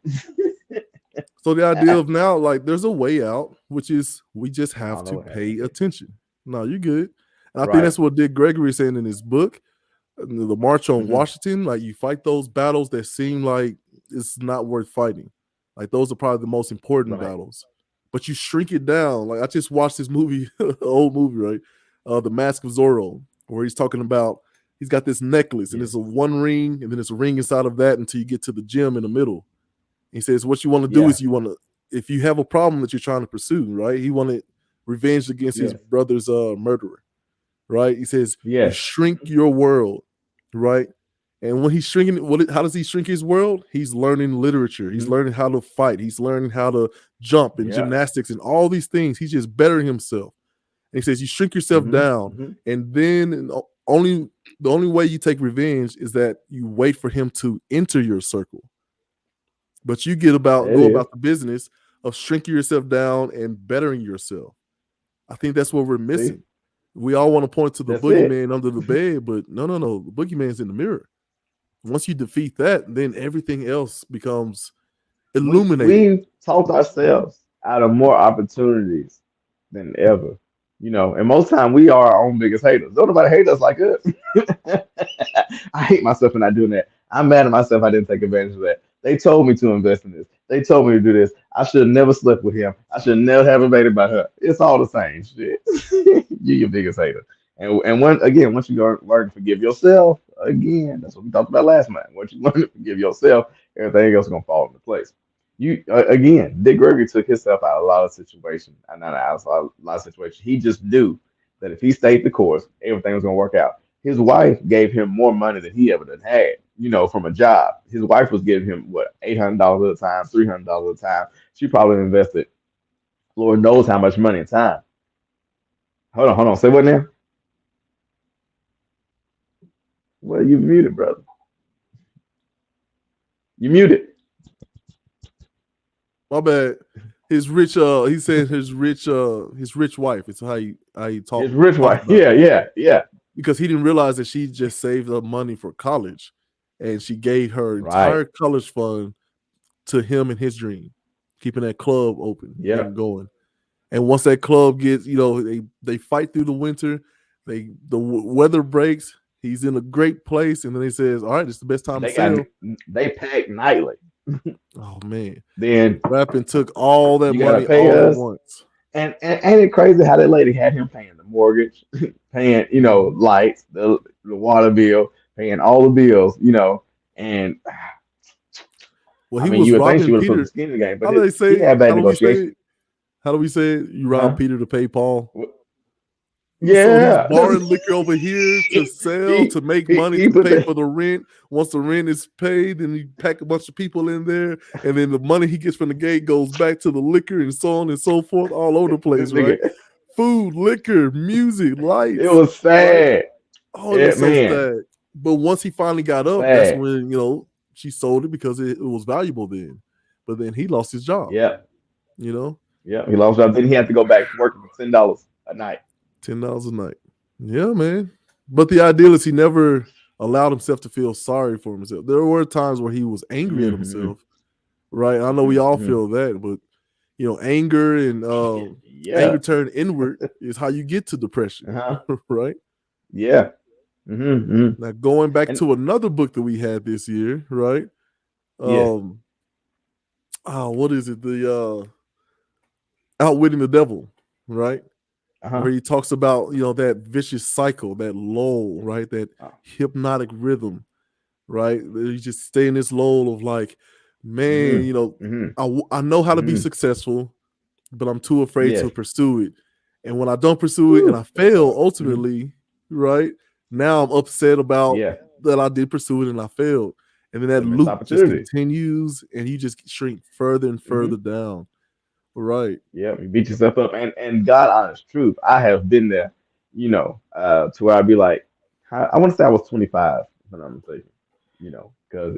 So the idea of now, like, there's a way out, which is we just I have don't know to what happened pay here. attention. No, you're good. And I think Right. that's what Dick Gregory is saying in his book, The March on Mm-hmm. Washington. Like, you fight those battles that seem like it's not worth fighting. Like, those are probably the most important Right. battles. But you shrink it down. Like, I just watched this movie, old movie, right? The Mask of Zorro, where he's talking about he's got this necklace and Yes. it's a one ring, and then it's a ring inside of that until you get to the gem in the middle. He says, what you want to do Yeah. is if you have a problem that you're trying to pursue, right? He wanted revenge against his Yes. brother's murderer, right? He says, you Yes. shrink your world, right? And when he's shrinking, how does he shrink his world? He's learning literature. He's Mm-hmm. learning how to fight. He's learning how to jump and Yeah. gymnastics and all these things. He's just bettering himself. And he says, you shrink yourself Mm-hmm. down, Mm-hmm. and then the only way you take revenge is that you wait for him to enter your circle. But you go That is. about the business of shrinking yourself down and bettering yourself. I think that's what we're See? missing. We all want to point to the That's it. boogeyman under the bed, but no. The boogeyman's in the mirror. Once you defeat that, then everything else becomes illuminated. We've talked ourselves out of more opportunities than ever. And most time we are our own biggest haters. Don't nobody hate us like us. I hate myself for not doing that. I'm mad at myself I didn't take advantage of that. They told me to invest in this. They told me to do this. I should have never slept with him. I should never have invaded by her. It's all the same shit. You're your biggest hater. And once you learn to forgive yourself, again, that's what we talked about last night. Once you learn to forgive yourself, everything else is gonna fall into place. Again, Dick Gregory took himself out of a lot of situations, and not out of a lot of situations. He just knew that if he stayed the course, everything was gonna work out. His wife gave him more money than he ever done had, from a job. His wife was giving him what, $800 at a time, $300 at a time. She probably invested, Lord knows how much money and time. Hold on. Say what now? Well, you muted, brother. You muted. My bad. His rich, he said his rich wife. It's how he His talked rich wife. about it. Yeah. Because he didn't realize that she just saved up money for college, and she gave her Right. entire college fund to him and his dream. keeping that club open Yeah. and going. And once that club gets, they fight through the winter, weather breaks. He's in a great place, and then he says, "All right, it's the best time to They got sell." they pack nightly. Oh man, Then Rapping took all that you gotta money pay all at us. once. And ain't it crazy how that lady had him paying the mortgage, paying, Mhm. lights, the water bill, paying all the bills, and Well, I he mean, was you would think she robbing would have put some Peter. skin in the game, but How do they he say? had bad How do we say negotiation. it? How do we say it? You robbed Huh? Peter to pay Paul. So he's Yeah. borrowing liquor over here to sell, he, to make he money he to put pay the for the rent. Once the rent is paid, then you pack a bunch of people in there, and then the money he gets from the gate goes back to the liquor and so on and so forth, all over the this place, right? nigga. Food, liquor, music, It lights, was right? sad. Oh, it was so Man, sad. But once he finally got up, that's sad. when she sold it because it was valuable then. But then he lost his job. Yeah, You know, yeah. He lost job. Then he had to go back to working for $10 a night. $10 a night. Yeah, man. But the ideal is he never allowed himself to feel sorry for himself. There were times where he was angry at Hmm. himself, right? I know we all Hmm. feel that, but anger and Yeah. anger turned inward is how you get to depression, Uh-huh. right? Yeah. Hmm. Now going back And to another book that we had this year, right? yeah. Um, what is it? The Outwitting the Devil, right? Where Uh-huh. he talks about that vicious cycle, that lull, right? That Oh. hypnotic rhythm, right? You just stay in this lull of like, man, Hmm. Hmm. I know how to be Hmm. successful, but I'm too afraid Yes. to pursue it. And when I don't pursue it and Whew, I that fail part. Hmm. ultimately, right? Now I'm upset about Yeah. that I did pursue it and I failed. And then that The missed loop just opportunity. continues and you just shrink further and further Hmm. down. Right. Yeah. You beat yourself up. And God honest truth, I have been there, to where I'd be like, I want to say I was 25, if I'm not mistaken, because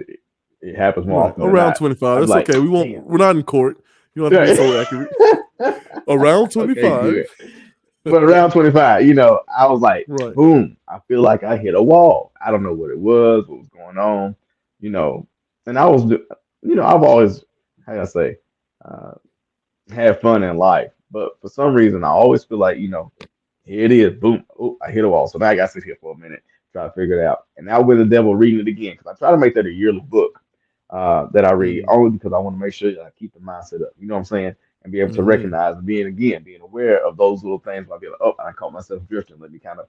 it happens more Right. often than Around not. 25. I'd be That's like, okay. damn. We're not in court. You don't have to be Right. so accurate. Around Okay, 25. good. But around 25, I was like, Right. boom, I feel like I hit a wall. I don't know what it was, what was going on, you know. And I was, I've always, how do I say, uh, had fun in life. But for some reason, I always feel like, here it is, boom, oh, I hit a wall. So now I got to sit here for a minute, try to figure it out. And now with the devil reading it again, because I try to make that a yearly book that I read, Mm-hmm. only because I want to make sure that I keep the mindset up. You know what I'm saying? And be able to Mm-hmm. recognize and being aware of those little things. Where I be like, oh, I caught myself drifting. Let me kind of,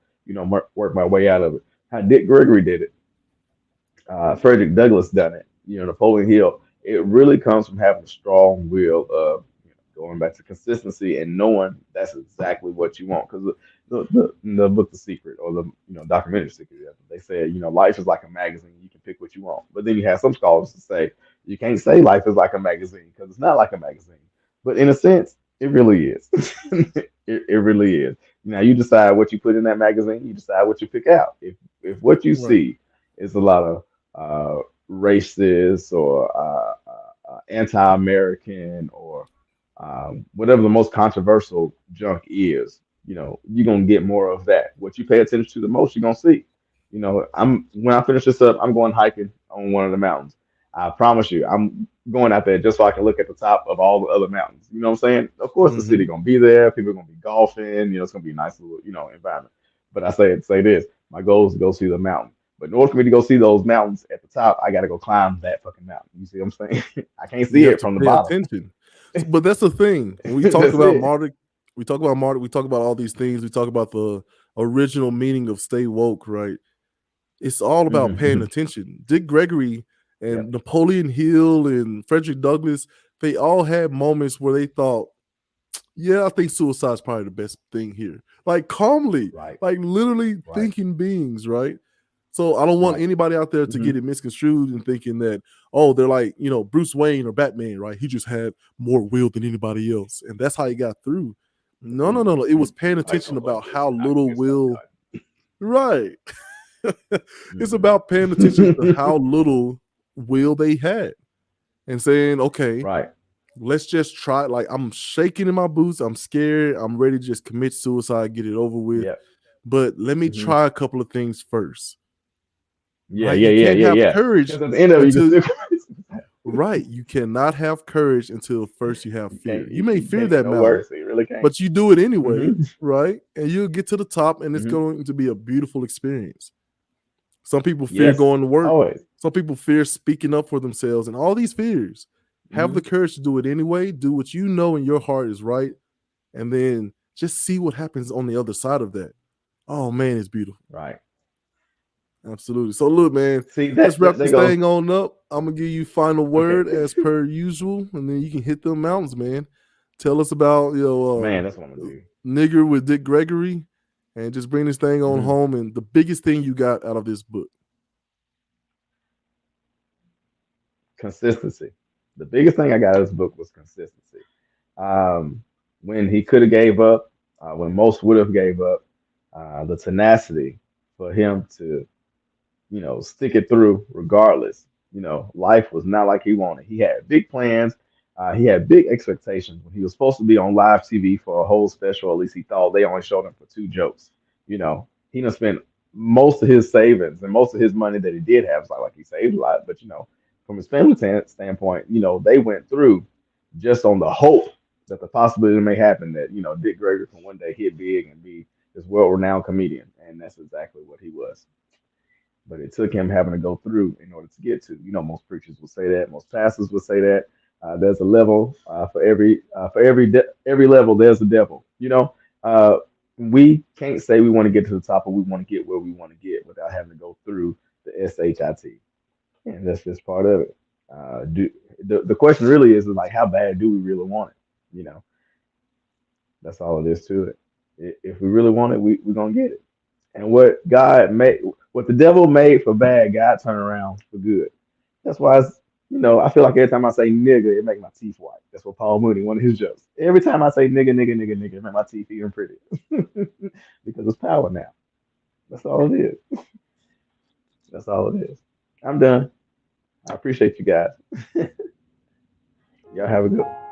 work my way out of it. How Dick Gregory did it, Frederick Douglass done it. Napoleon Hill. It really comes from having a strong will of going back to consistency and knowing that's exactly what you want. Because the book The Secret or the documentary Secret, they said life is like a magazine. You can pick what you want. But then you have some scholars to say you can't say life is like a magazine because it's not like a magazine. But in a sense, it really is. It really is. Now you decide what you put in that magazine. You decide what you pick out. If what you Right. see is a lot of racist or anti-American or whatever the most controversial junk is, you're gonna get more of that. What you pay attention to the most, you're gonna see. I'm when I finish this up, I'm going hiking on one of the mountains. I promise you, I'm going out there just so I can look at the top of all the other mountains. You know what I'm saying? Of course, the Mm-hmm. city gonna be there. People are gonna be golfing. It's gonna be a nice little, environment. But I say this: my goal is to go see the mountain. But in order for me to go see those mountains at the top, I got to go climb that fucking mountain. You see what I'm saying? I can't see You have it to from the pay bottom. attention. But that's the thing. When we talk That's about it. Marty, we talk about all these things. We talk about the original meaning of stay woke, right? It's all about paying Hmm. attention. Dick Gregory and Yep. Napoleon Hill and Frederick Douglass, they all had moments where they thought, yeah, I think suicide is probably the best thing here. Like calmly, Right. like literally Right. thinking beings, right? So I don't want Right. anybody out there to Hmm. get it misconstrued and thinking that, oh, they're like, Bruce Wayne or Batman, right? He just had more will than anybody else. And that's how he got through. No, no, no, no. It was paying Like attention Uncle about Buster, how I can little get stuff will, done. right. It's Hmm. about paying attention to how little will they had and saying, okay, Right. let's just try. Like, I'm shaking in my boots. I'm scared. I'm ready to just commit suicide, get it over with. Yep. But let me Hmm. try a couple of things first, Yeah. right? Yeah. You Yeah. can't Yeah. have Yeah. courage Because at the end of it, you can until, still. Right. You cannot have courage until first you have You fear. can't. You You, may you fear can't get that no mountain, worse. You really can't. but you do it anyway, Hmm. right? And you'll get to the top and it's Hmm. going to be a beautiful experience. Some people fear Yes, going to work. always. Some people fear speaking up for themselves and all these fears. Have Hmm. the courage to do it anyway. Do what you know in your heart is right. And then just see what happens on the other side of that. Oh man, it's beautiful. Right. Absolutely. So look, man, See let's wrap that this goes. thing on up. I'm gonna give you final Okay. word as per usual, and then you can hit them mountains, man. Tell us about Man, that's what I'm gonna do. Nigger with Dick Gregory, and just bring this thing on Hmm. home. And the biggest thing you got out of this book. Consistency. The biggest thing I got out of this book was consistency. Um, when he could have gave up, when most would have gave up, the tenacity for him to stick it through regardless. Life was not like he wanted. He had big plans. He had big expectations. When he was supposed to be on live TV for a whole special, at least he thought they only showed him for two jokes. He done spent most of his savings and most of his money that he did have. It's not like he saved a lot, but from his family standpoint, they went through just on the hope that the possibility may happen that Dick Gregory can one day hit big and be this world-renowned comedian, and that's exactly what he was. But it took him having to go through in order to get to. Most preachers will say that. Most pastors will say that. There's a level for every level. There's a devil. Uh, we can't say we want to get to the top or we want to get where we want to get without having to go through the SHIT, and that's just part of it. Do the question really is like how bad do we really want it? That's all it is to it. If we really want it, we're gonna get it. And what the devil made for bad, God turned around for good. That's why I feel like every time I say nigga, it makes my teeth white. That's what Paul Mooney, one of his jokes. Every time I say nigga, nigga, nigga, nigga, it makes my teeth even prettier. Because it's power now. That's all it is. That's all it is. I'm done. I appreciate you guys. Y'all have a good one.